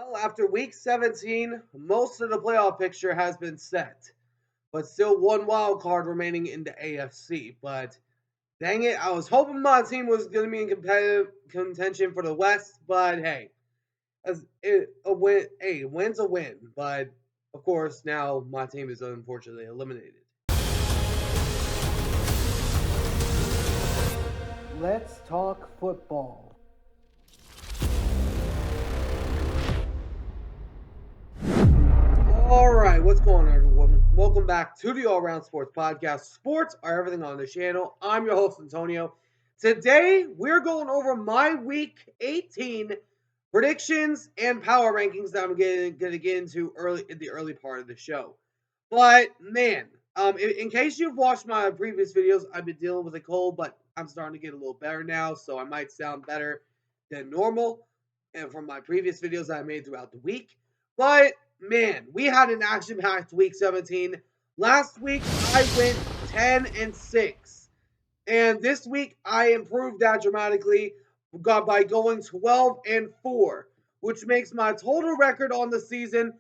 Well, after week 17, most of the playoff picture has been set, but still one wild card remaining in the AFC. But dang it, I was hoping my team was going to be in competitive contention for the West, but hey, a win, hey, win's a win. But of course, now my team is unfortunately eliminated. Let's talk football. All right, what's going on, everyone? Welcome back to the All Around Sports Podcast. Sports are everything on the channel. I'm your host, Antonio. Today, we're going over my Week 18 predictions and power rankings that I'm going to get into in the early part of the show. But man, in case you've watched my previous videos, I've been dealing with a cold, but I'm starting to get a little better now, so I might sound better than normal, and from my previous videos that I made throughout the week. But man, we had an action-packed week 17. Last week I went 10-6. And this week I improved that dramatically by going 12-4, which makes my total record on the season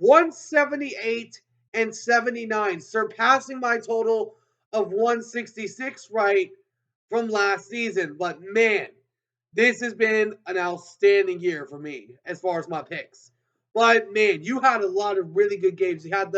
178-79, surpassing my total of 166 right from last season. But man, this has been an outstanding year for me as far as my picks. But man, you had a lot of really good games. You had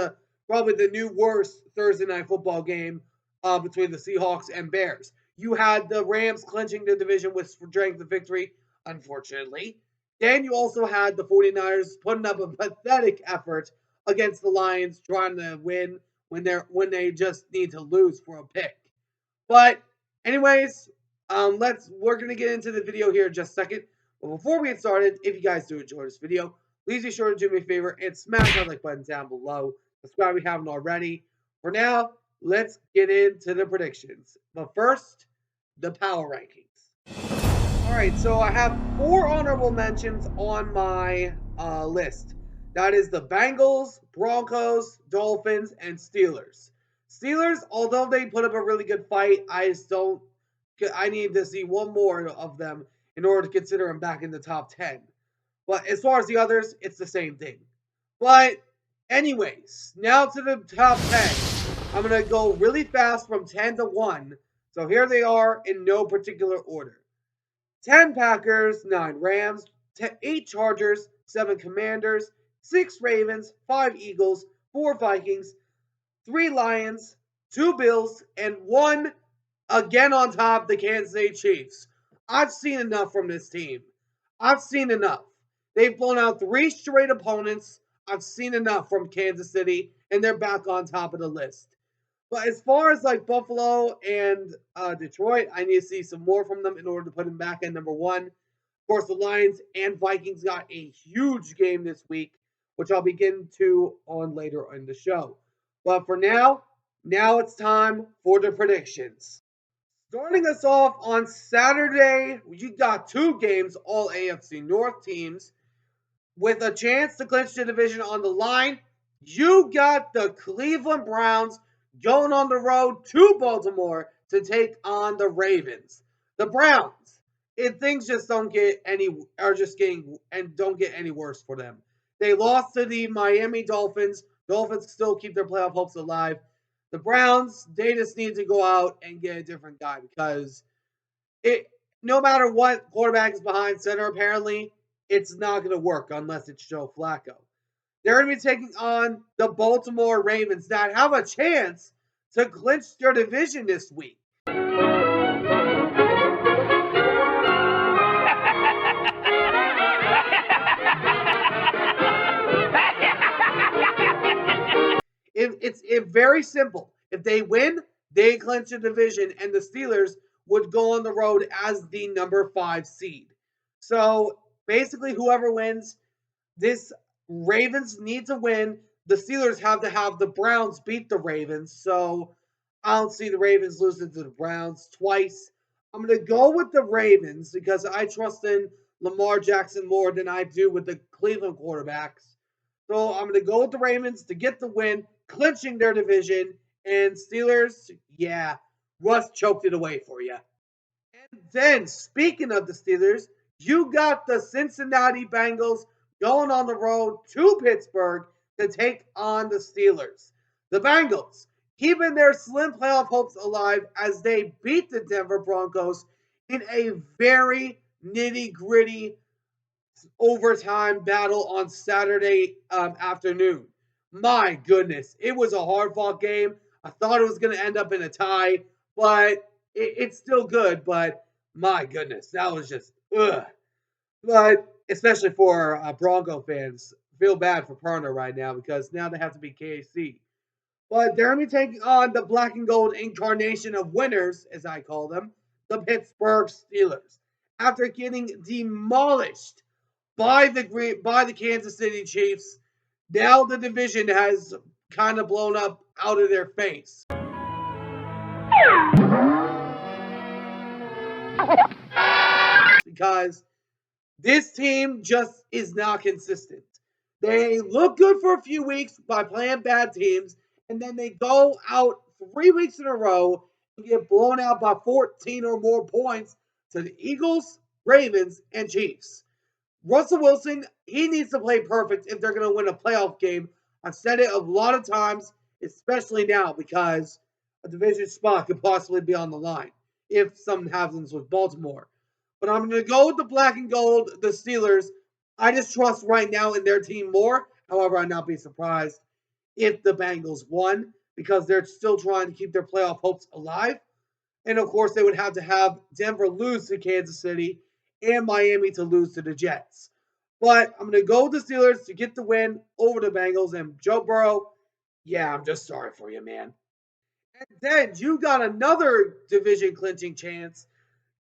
probably the new worst Thursday night football game between the Seahawks and Bears. You had the Rams clinching the division with strength of victory, unfortunately. Then you also had the 49ers putting up a pathetic effort against the Lions, trying to win when they just need to lose for a pick. But anyways, we're gonna get into the video here in just a second. But before we get started, if you guys do enjoy this video, please be sure to do me a favor and smash that like button down below. Subscribe if you haven't already. For now, let's get into the predictions. But first, the power rankings. All right, so I have 4 honorable mentions on my list. That is the Bengals, Broncos, Dolphins, and Steelers. Steelers, although they put up a really good fight, I need to see one more of them in order to consider them back in the top 10. But as far as the others, it's the same thing. But anyways, now to the top 10. I'm going to go really fast from 10 to 1. So here they are in no particular order. 10 Packers, 9 Rams, 8 Chargers, 7 Commanders, 6 Ravens, 5 Eagles, 4 Vikings, 3 Lions, 2 Bills, and 1 again on top, the Kansas City Chiefs. I've seen enough from this team. I've seen enough. They've blown out 3 straight opponents. I've seen enough from Kansas City, and they're back on top of the list. But as far as like Buffalo and Detroit, I need to see some more from them in order to put them back at number 1. Of course, the Lions and Vikings got a huge game this week, which I'll begin to on later in the show. But for now it's time for the predictions. Starting us off on Saturday, you got 2 games, all AFC North teams, with a chance to clinch the division on the line. You got the Cleveland Browns going on the road to Baltimore to take on the Ravens. The Browns, if things just don't get any worse for them. They lost to the Miami Dolphins. Dolphins still keep their playoff hopes alive. The Browns, they just need to go out and get a different guy because no matter what quarterback is behind center, apparently, it's not going to work unless it's Joe Flacco. They're going to be taking on the Baltimore Ravens that have a chance to clinch their division this week. It's very simple. If they win, they clinch the division, and the Steelers would go on the road as the number 5 seed. So basically, whoever wins, this Ravens need to win. The Steelers have to have the Browns beat the Ravens. So I don't see the Ravens losing to the Browns twice. I'm going to go with the Ravens because I trust in Lamar Jackson more than I do with the Cleveland quarterbacks. So I'm going to go with the Ravens to get the win, clinching their division. And Steelers, yeah, Russ choked it away for you. And then, speaking of the Steelers, you got the Cincinnati Bengals going on the road to Pittsburgh to take on the Steelers. The Bengals keeping their slim playoff hopes alive as they beat the Denver Broncos in a very nitty-gritty overtime battle on Saturday afternoon. My goodness, it was a hard-fought game. I thought it was going to end up in a tie, but it's still good. But my goodness, that was just ugh. But especially for Bronco fans, feel bad for Perna right now because now they have to be KC. But they're going to be taking on the black and gold incarnation of winners, as I call them, the Pittsburgh Steelers. After getting demolished by the Kansas City Chiefs, now the division has kind of blown up out of their face. Because this team just is not consistent. They look good for a few weeks by playing bad teams, and then they go out 3 weeks in a row and get blown out by 14 or more points to the Eagles, Ravens, and Chiefs. Russell Wilson, he needs to play perfect if they're going to win a playoff game. I've said it a lot of times, especially now, because a division spot could possibly be on the line if something happens with Baltimore. But I'm going to go with the black and gold, the Steelers. I just trust right now in their team more. However, I'd not be surprised if the Bengals won because they're still trying to keep their playoff hopes alive. And of course, they would have to have Denver lose to Kansas City and Miami to lose to the Jets. But I'm going to go with the Steelers to get the win over the Bengals. And Joe Burrow, yeah, I'm just sorry for you, man. And then you got another division clinching chance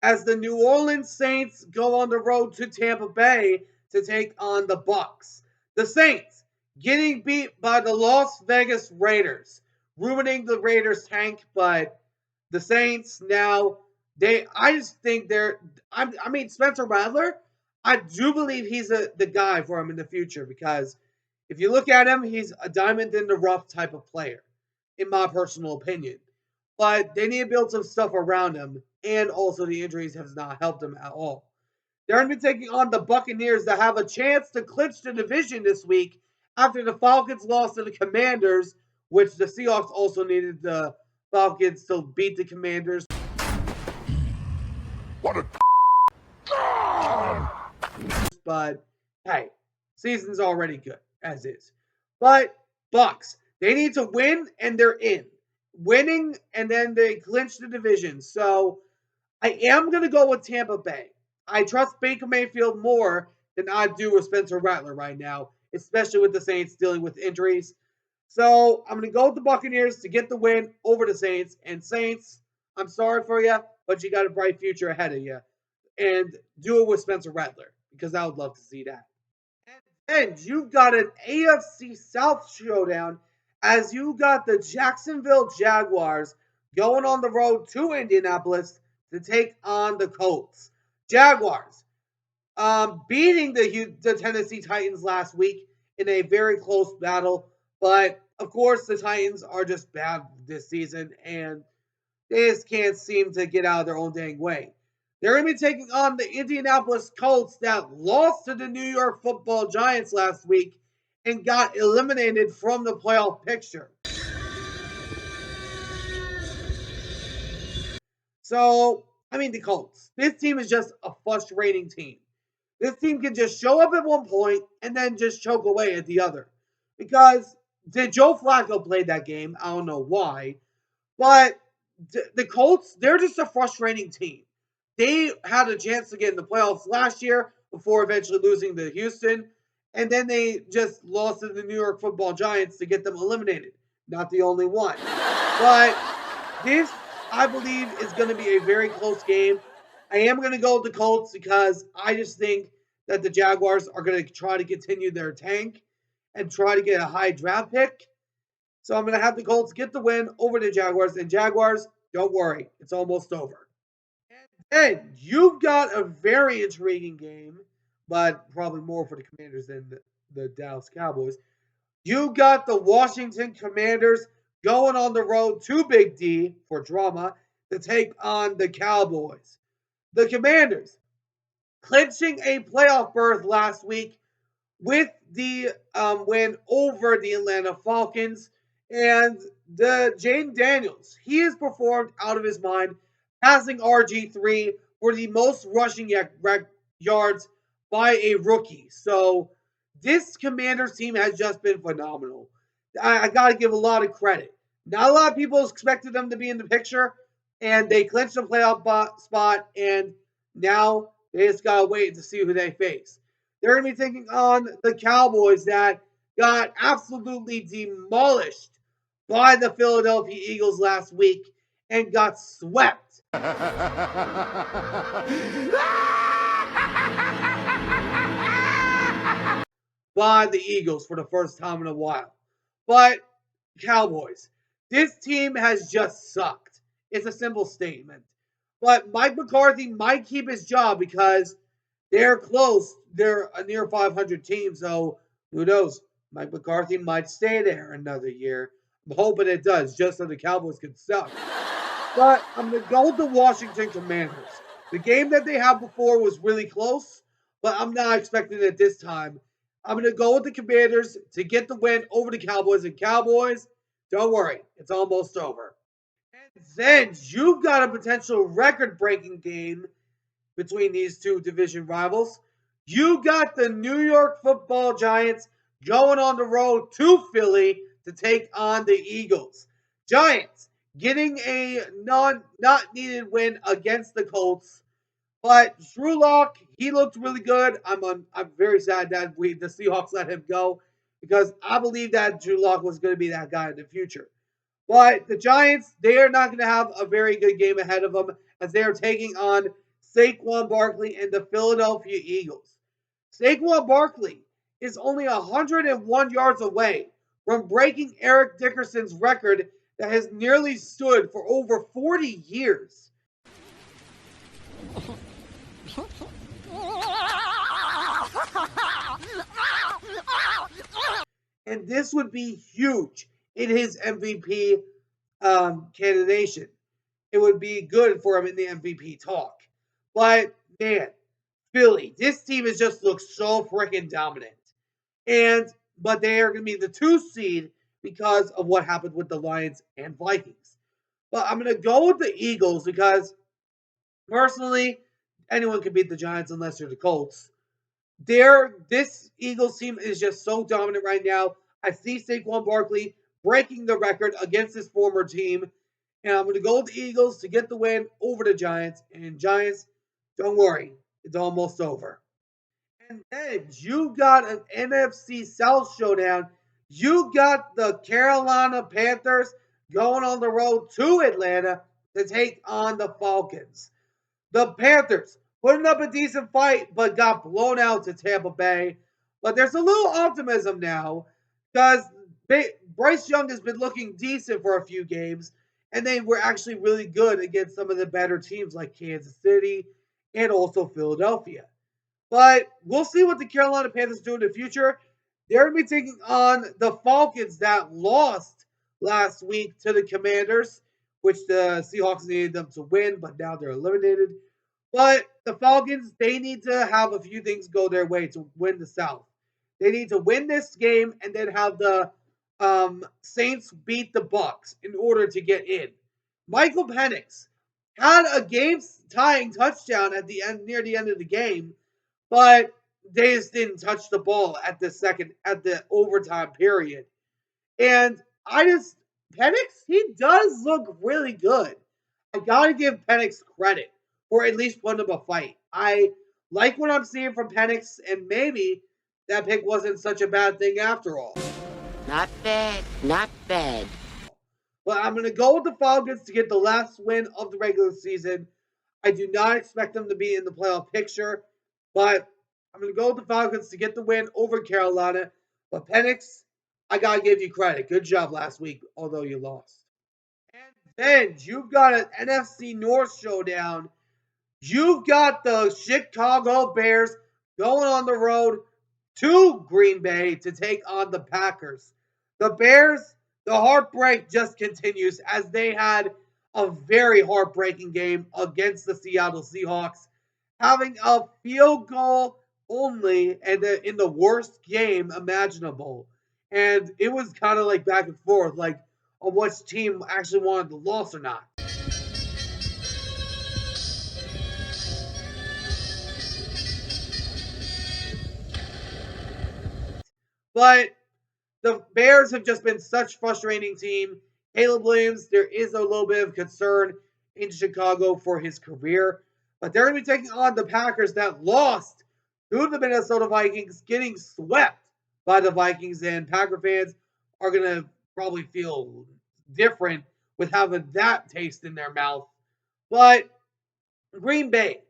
as the New Orleans Saints go on the road to Tampa Bay to take on the Bucs. The Saints getting beat by the Las Vegas Raiders, ruining the Raiders' tank, but the Saints now I just think I mean Spencer Rattler, I do believe he's the guy for him in the future because if you look at him, he's a diamond in the rough type of player, in my personal opinion. But they need to build some stuff around him, and also the injuries have not helped him at all. They're going to be taking on the Buccaneers that have a chance to clinch the division this week after the Falcons lost to the Commanders, which the Seahawks also needed the Falcons to beat the Commanders. What a but hey, season's already good as is. But Bucks, they need to win and they're in. Winning and then they clinch the division. So I am going to go with Tampa Bay. I trust Baker Mayfield more than I do with Spencer Rattler right now, especially with the Saints dealing with injuries. So I'm going to go with the Buccaneers to get the win over the Saints. And Saints, I'm sorry for you, but you got a bright future ahead of you. And do it with Spencer Rattler because I would love to see that. And you've got an AFC South showdown as you got the Jacksonville Jaguars going on the road to Indianapolis to take on the Colts. Jaguars beating the Tennessee Titans last week in a very close battle. But, of course, the Titans are just bad this season, and they just can't seem to get out of their own dang way. They're going to be taking on the Indianapolis Colts that lost to the New York Football Giants last week and got eliminated from the playoff picture. So, I mean, the Colts. This team is just a frustrating team. This team can just show up at one point and then just choke away at the other. Because did Joe Flacco play that game? I don't know why. But the Colts, they're just a frustrating team. They had a chance to get in the playoffs last year before eventually losing to Houston. And then they just lost to the New York Football Giants to get them eliminated. Not the only one. But this, I believe, is going to be a very close game. I am going to go with the Colts because I just think that the Jaguars are going to try to continue their tank and try to get a high draft pick. So I'm going to have the Colts get the win over the Jaguars. And Jaguars, don't worry, it's almost over. And you've got a very intriguing game, but probably more for the Commanders than the Dallas Cowboys. You got the Washington Commanders going on the road to Big D for drama to take on the Cowboys. The Commanders clinching a playoff berth last week with the win over the Atlanta Falcons. And the Jane Daniels, he has performed out of his mind, passing RG3 for the most rushing yards by a rookie. So this Commanders team has just been phenomenal. I got to give a lot of credit. Not a lot of people expected them to be in the picture, and they clinched a playoff spot, and now they just got to wait to see who they face. They're going to be taking on the Cowboys that got absolutely demolished by the Philadelphia Eagles last week and got swept. By the Eagles for the first time in a while. But Cowboys, this team has just sucked. It's a simple statement. But Mike McCarthy might keep his job because they're close. They're a near 500 team, so who knows? Mike McCarthy might stay there another year. I'm hoping it does, just so the Cowboys can suck. But I'm going to go with the Washington Commanders. The game that they had before was really close, but I'm not expecting it this time. I'm going to go with the Commanders to get the win over the Cowboys. And Cowboys, don't worry, it's almost over. And then you've got a potential record breaking game between these two division rivals. You got the New York Football Giants going on the road to Philly to take on the Eagles. Giants getting a not needed win against the Colts, but Drew Lock, he looked really good. I'm very sad that the Seahawks let him go because I believe that Drew Lock was going to be that guy in the future. But the Giants, they are not going to have a very good game ahead of them as they are taking on Saquon Barkley and the Philadelphia Eagles. Saquon Barkley is only 101 yards away from breaking Eric Dickerson's record that has nearly stood for over 40 years. And this would be huge in his MVP candidation. It would be good for him in the MVP talk. But man, Philly, this team has just looked so freaking dominant. But they are going to be the 2 seed because of what happened with the Lions and Vikings. But I'm going to go with the Eagles because personally, anyone can beat the Giants unless you're the Colts. This Eagles team is just so dominant right now. I see Saquon Barkley breaking the record against his former team. And I'm going to go with the Eagles to get the win over the Giants. And Giants, don't worry, it's almost over. And then you got an NFC South showdown. You got the Carolina Panthers going on the road to Atlanta to take on the Falcons. The Panthers putting up a decent fight, but got blown out to Tampa Bay. But there's a little optimism now because Bryce Young has been looking decent for a few games, and they were actually really good against some of the better teams like Kansas City and also Philadelphia. But we'll see what the Carolina Panthers do in the future. They're going to be taking on the Falcons that lost last week to the Commanders, which the Seahawks needed them to win, but now they're eliminated. But the Falcons, they need to have a few things go their way to win the South. They need to win this game and then have the Saints beat the Bucs in order to get in. Michael Penix had a game-tying touchdown at the end, near the end of the game, but they just didn't touch the ball at the overtime period. And Penix, he does look really good. I gotta give Penix credit for at least putting up a fight. I like what I'm seeing from Penix, and maybe that pick wasn't such a bad thing after all. Not bad, not bad. But I'm going to go with the Falcons to get the last win of the regular season. I do not expect them to be in the playoff picture, but I'm going to go with the Falcons to get the win over Carolina. But Penix, I got to give you credit. Good job last week, although you lost. And then you've got an NFC North showdown. You've got the Chicago Bears going on the road to Green Bay to take on the Packers. The Bears, the heartbreak just continues as they had a very heartbreaking game against the Seattle Seahawks, having a field goal only and in the worst game imaginable. And it was kind of like back and forth, like on which team actually wanted the loss or not. But the Bears have just been such a frustrating team. Caleb Williams, there is a little bit of concern in Chicago for his career, but they're going to be taking on the Packers that lost to the Minnesota Vikings, getting swept by the Vikings, and Packer fans are going to probably feel different with having that taste in their mouth. But Green Bay,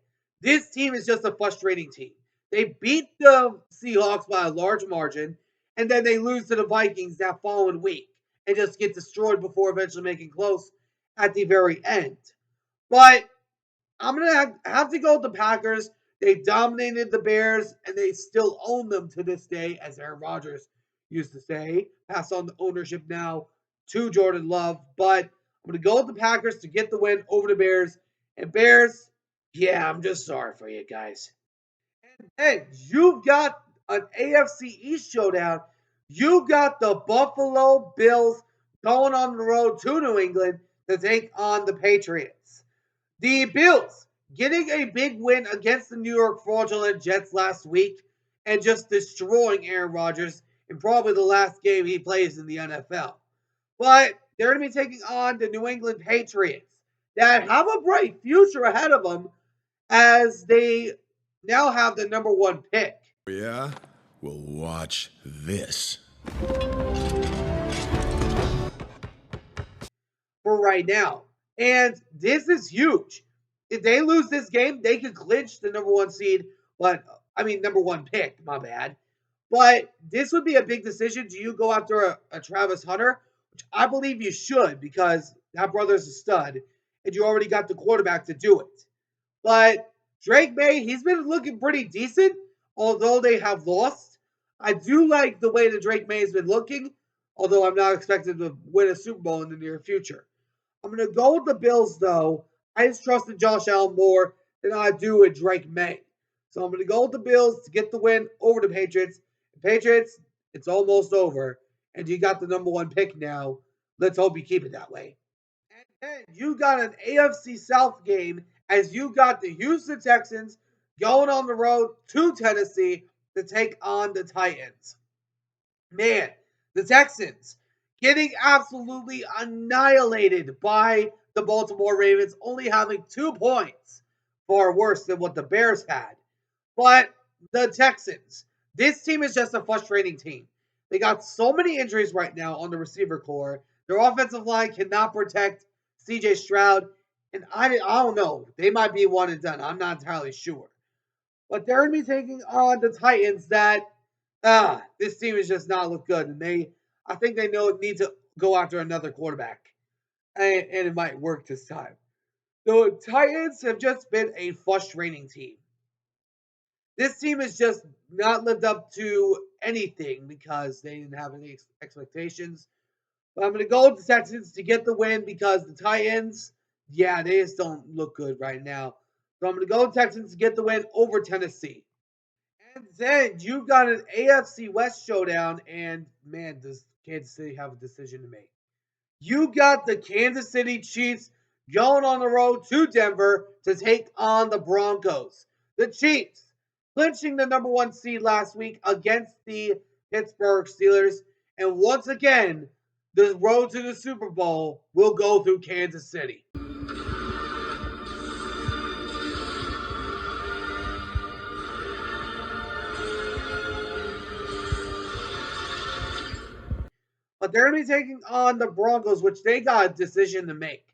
this team is just a frustrating team. They beat the Seahawks by a large margin, and then they lose to the Vikings that following week and just get destroyed before eventually making close at the very end. But I'm going to have to go with the Packers. They dominated the Bears, and they still own them to this day, as Aaron Rodgers used to say. Pass on the ownership now to Jordan Love. But I'm going to go with the Packers to get the win over the Bears. And Bears, yeah, I'm just sorry for you guys. And then you've got an AFC East showdown. You got the Buffalo Bills going on the road to New England to take on the Patriots. The Bills getting a big win against the New York fraudulent Jets last week and just destroying Aaron Rodgers in probably the last game he plays in the NFL. But they're going to be taking on the New England Patriots that have a bright future ahead of them as they now have the number one pick. Yeah? Well, watch this. For right now. And this is huge. If they lose this game, they can clinch the number one seed, number one pick, my bad. But this would be a big decision. Do you go after a Travis Hunter? Which I believe you should because that brother's a stud, and you already got the quarterback to do it. But Drake May, he's been looking pretty decent, although they have lost. I do like the way that Drake May has been looking, although I'm not expected to win a Super Bowl in the near future. I'm going to go with the Bills, though. I just trusted Josh Allen more than I do with Drake May. So I'm going to go with the Bills to get the win over the Patriots. The Patriots, it's almost over. And you got the number one pick now. Let's hope you keep it that way. And then you got an AFC South game as you got the Houston Texans going on the road to Tennessee to take on the Titans. Man, the Texans getting absolutely annihilated by the Baltimore Ravens, only having 2 points, far worse than what the Bears had. But the Texans, this team is just a frustrating team. They got so many injuries right now on the receiver core. Their offensive line cannot protect CJ Stroud. And I don't know. They might be one and done. I'm not entirely sure. But they're going to be taking on the Titans that, this team has just not looked good. And I think they need to go after another quarterback. And it might work this time. The Titans have just been a frustrating team. This team has just not lived up to anything because they didn't have any expectations. But I'm going to go with the Texans to get the win because the Titans, yeah, they just don't look good right now. So I'm going to go with Texans to get the win over Tennessee. And then you've got an AFC West showdown, and man, does Kansas City have a decision to make. You got the Kansas City Chiefs going on the road to Denver to take on the Broncos. The Chiefs clinching the number one seed last week against the Pittsburgh Steelers. And once again, the road to the Super Bowl will go through Kansas City. But they're going to be taking on the Broncos, which they got a decision to make.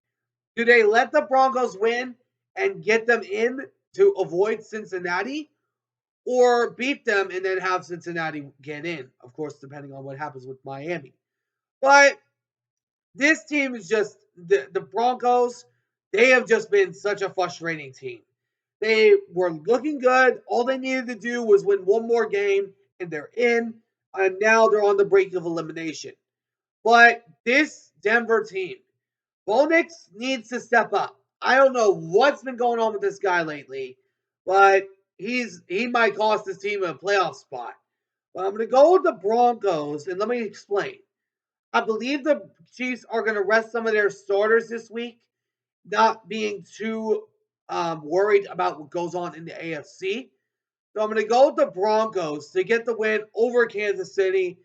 Do they let the Broncos win and get them in to avoid Cincinnati? Or beat them and then have Cincinnati get in? Of course, depending on what happens with Miami. But this team is just, the Broncos, they have just been such a frustrating team. They were looking good. All they needed to do was win one more game, and they're in. And now they're on the brink of elimination. But this Denver team, Bo Nix needs to step up. I don't know what's been going on with this guy lately, but he might cost his team a playoff spot. But I'm going to go with the Broncos, and let me explain. I believe the Chiefs are going to rest some of their starters this week, not being too worried about what goes on in the AFC. So I'm going to go with the Broncos to get the win over Kansas City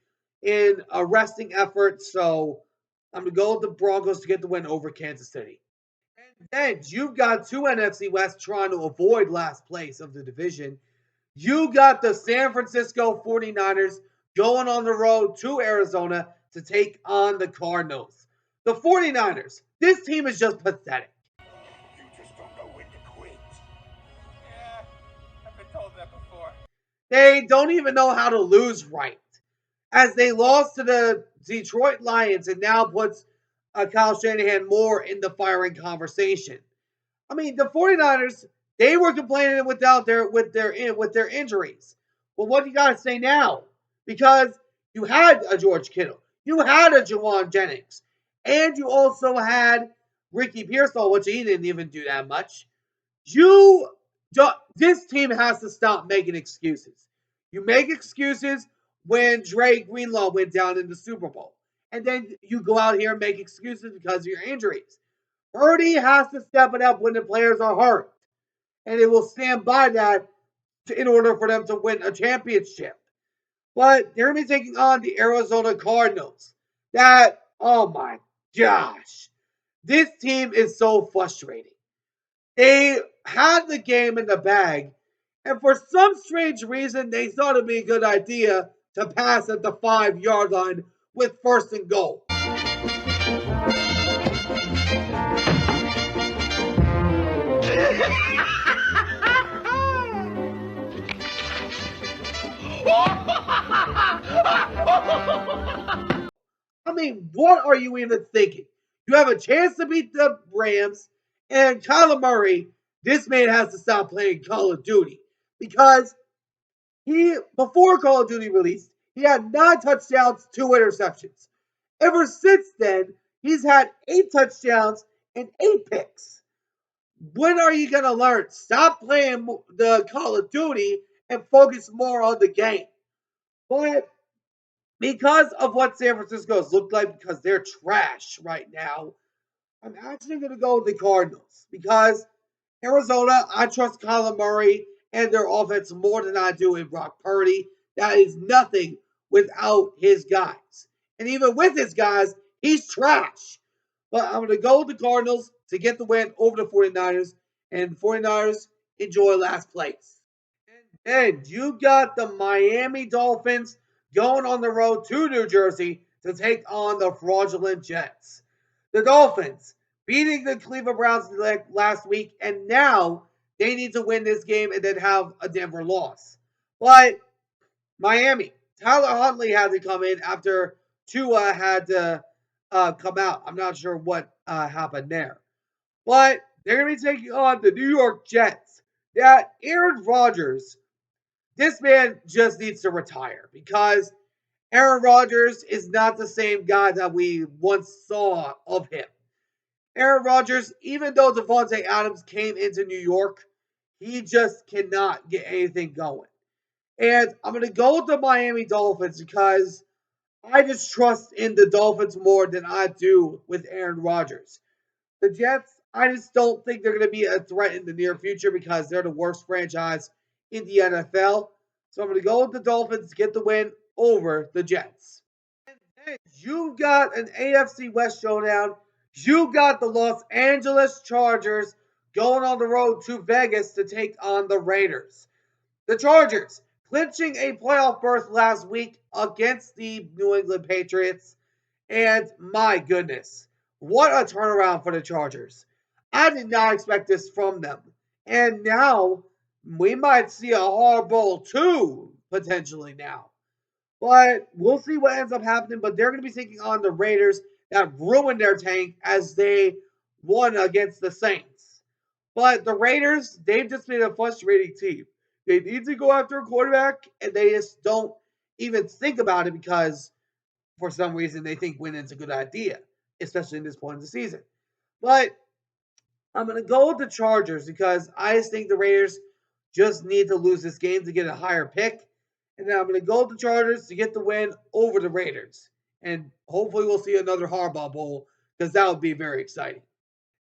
in a resting effort. So I'm going to go with the Broncos to get the win over Kansas City. And then you've got two NFC West trying to avoid last place of the division. You got the San Francisco 49ers going on the road to Arizona to take on the Cardinals. The 49ers, this team is just pathetic. You just don't know when to quit. Yeah, I've been told that before. They don't even know how to lose right, as they lost to the Detroit Lions and now puts Kyle Shanahan more in the firing conversation. I mean, the 49ers, they were complaining with their injuries. Well, what do you got to say now? Because you had a George Kittle, you had a Jawan Jennings, and you also had Ricky Pearsall, which he didn't even do that much. This team has to stop making excuses. You make excuses when Dre Greenlaw went down in the Super Bowl, and then you go out here and make excuses because of your injuries. Purdy has to step it up when the players are hurt, and it will stand by that in order for them to win a championship. But they're going to be taking on the Arizona Cardinals. Oh my gosh, this team is so frustrating. They had the game in the bag, and for some strange reason, they thought it'd be a good idea to pass at the 5-yard line with first and goal. I mean, what are you even thinking? You have a chance to beat the Rams, and Kyler Murray, this man has to stop playing Call of Duty because before Call of Duty released, he had 9 touchdowns, 2 interceptions. Ever since then, he's had 8 touchdowns and 8 picks. When are you going to learn? Stop playing the Call of Duty and focus more on the game. But because of what San Francisco's looked like, because they're trash right now, I'm actually going to go with the Cardinals because Arizona, I trust Kyler Murray and their offense more than I do in Brock Purdy. That is nothing without his guys. And even with his guys, he's trash. But I'm going to go with the Cardinals to get the win over the 49ers. And the 49ers enjoy last place. And you got the Miami Dolphins going on the road to New Jersey to take on the fraudulent Jets. The Dolphins beating the Cleveland Browns last week, and now they need to win this game and then have a Denver loss. But Miami, Tyler Huntley had to come in after Tua had to come out. I'm not sure what happened there. But they're going to be taking on the New York Jets. That Aaron Rodgers, this man just needs to retire because Aaron Rodgers is not the same guy that we once saw of him. Aaron Rodgers, even though Devontae Adams came into New York, he just cannot get anything going. And I'm going to go with the Miami Dolphins because I just trust in the Dolphins more than I do with Aaron Rodgers. The Jets, I just don't think they're going to be a threat in the near future because they're the worst franchise in the NFL. So I'm going to go with the Dolphins to get the win over the Jets. And you've got an AFC West showdown. You got the Los Angeles Chargers going on the road to Vegas to take on the Raiders. The Chargers clinching a playoff berth last week against the New England Patriots. And my goodness, what a turnaround for the Chargers. I did not expect this from them. And now we might see a horrible 2 potentially now. But we'll see what ends up happening. But they're going to be taking on the Raiders that ruined their tank as they won against the Saints. But the Raiders, they've just been a frustrating team. They need to go after a quarterback, and they just don't even think about it because for some reason they think winning's a good idea, especially in this point of the season. But I'm going to go with the Chargers because I just think the Raiders just need to lose this game to get a higher pick. And then I'm going to go with the Chargers to get the win over the Raiders. And hopefully we'll see another Harbaugh Bowl because that would be very exciting.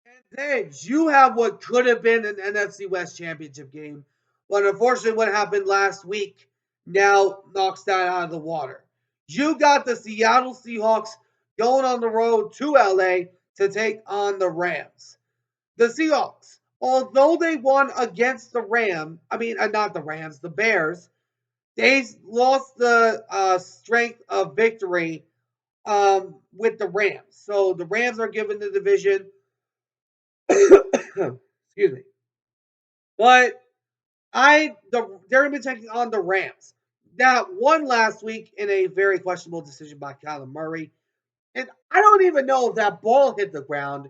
And then you have what could have been an NFC West championship game. But unfortunately, what happened last week now knocks that out of the water. You got the Seattle Seahawks going on the road to LA to take on the Rams. The Seahawks, although they won against the the Bears, they lost the strength of victory with the Rams. So the Rams are given the division. Excuse me. But they're going to be taking on the Rams. That won last week in a very questionable decision by Kyler Murray. And I don't even know if that ball hit the ground.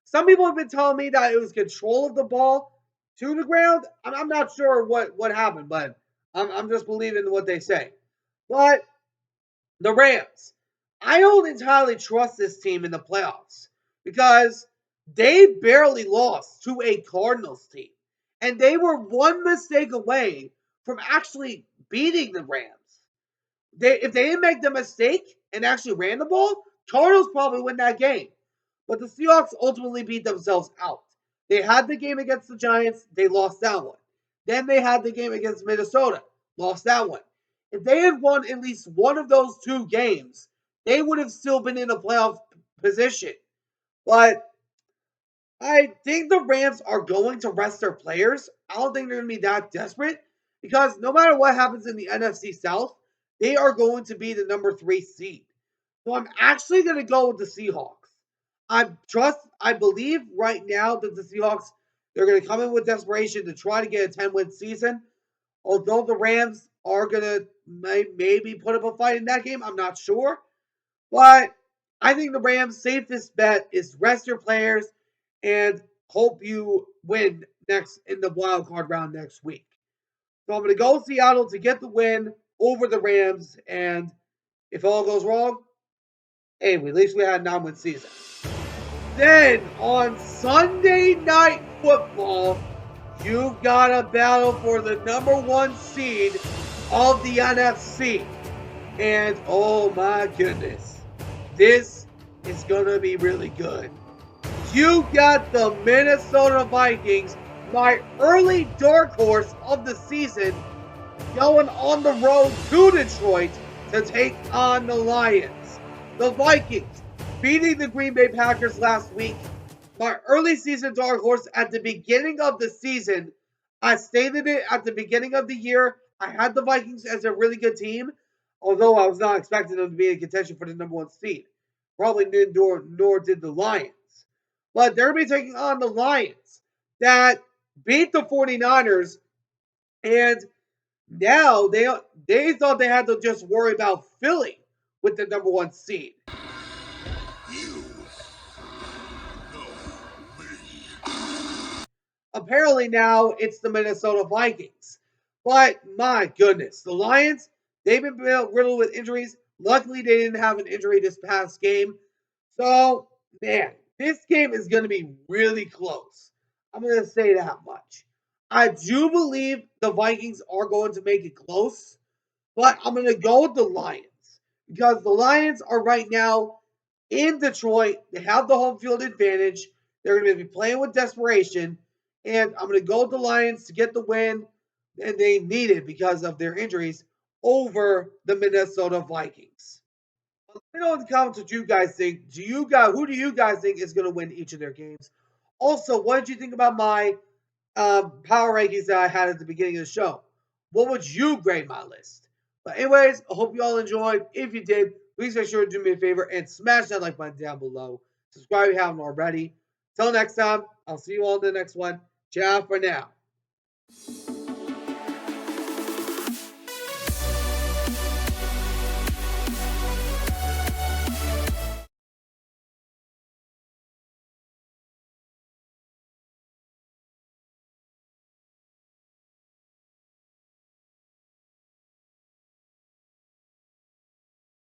Some people have been telling me that it was control of the ball to the ground. I'm not sure what happened, but I'm just believing what they say. But the Rams, I don't entirely trust this team in the playoffs because they barely lost to a Cardinals team. And they were one mistake away from actually beating the Rams. If they didn't make the mistake and actually ran the ball, Cardinals probably win that game. But the Seahawks ultimately beat themselves out. They had the game against the Giants, they lost that one. Then they had the game against Minnesota, lost that one. If they had won at least one of those two games, they would have still been in a playoff position. But I think the Rams are going to rest their players. I don't think they're going to be that desperate because no matter what happens in the NFC South, they are going to be the number 3 seed. So I'm actually going to go with the Seahawks. I believe right now that the Seahawks, they're going to come in with desperation to try to get a 10-win season. Although the Rams are going to maybe put up a fight in that game, I'm not sure. But I think the Rams' safest bet is rest your players and hope you win next in the wild card round next week. So I'm going to go Seattle to get the win over the Rams. And if all goes wrong, hey, at least we had a 9-win season. Then on Sunday Night Football, you've got a battle for the number 1 seed of the NFC. And oh my goodness, this is going to be really good. You got the Minnesota Vikings, my early dark horse of the season, going on the road to Detroit to take on the Lions. The Vikings beating the Green Bay Packers last week. My early season dark horse at the beginning of the season. I stated it at the beginning of the year. I had the Vikings as a really good team, although I was not expecting them to be in contention for the number 1 seed. Probably nor did the Lions. But they're going to be taking on the Lions that beat the 49ers, and now they thought they had to just worry about Philly with the number 1 seed. Apparently now it's the Minnesota Vikings. But my goodness, the Lions, they've been riddled with injuries. Luckily, they didn't have an injury this past game. So, man, this game is going to be really close. I'm going to say that much. I do believe the Vikings are going to make it close, but I'm going to go with the Lions because the Lions are right now in Detroit. They have the home field advantage. They're going to be playing with desperation, and I'm going to go with the Lions to get the win, and they need it because of their injuries over the Minnesota Vikings. Let me know in the comments what you guys think. Who do you guys think is going to win each of their games? Also, what did you think about my power rankings that I had at the beginning of the show? What would you grade my list? But anyways, I hope you all enjoyed. If you did, please make sure to do me a favor and smash that like button down below. Subscribe if you haven't already. Till next time, I'll see you all in the next one. Ciao for now.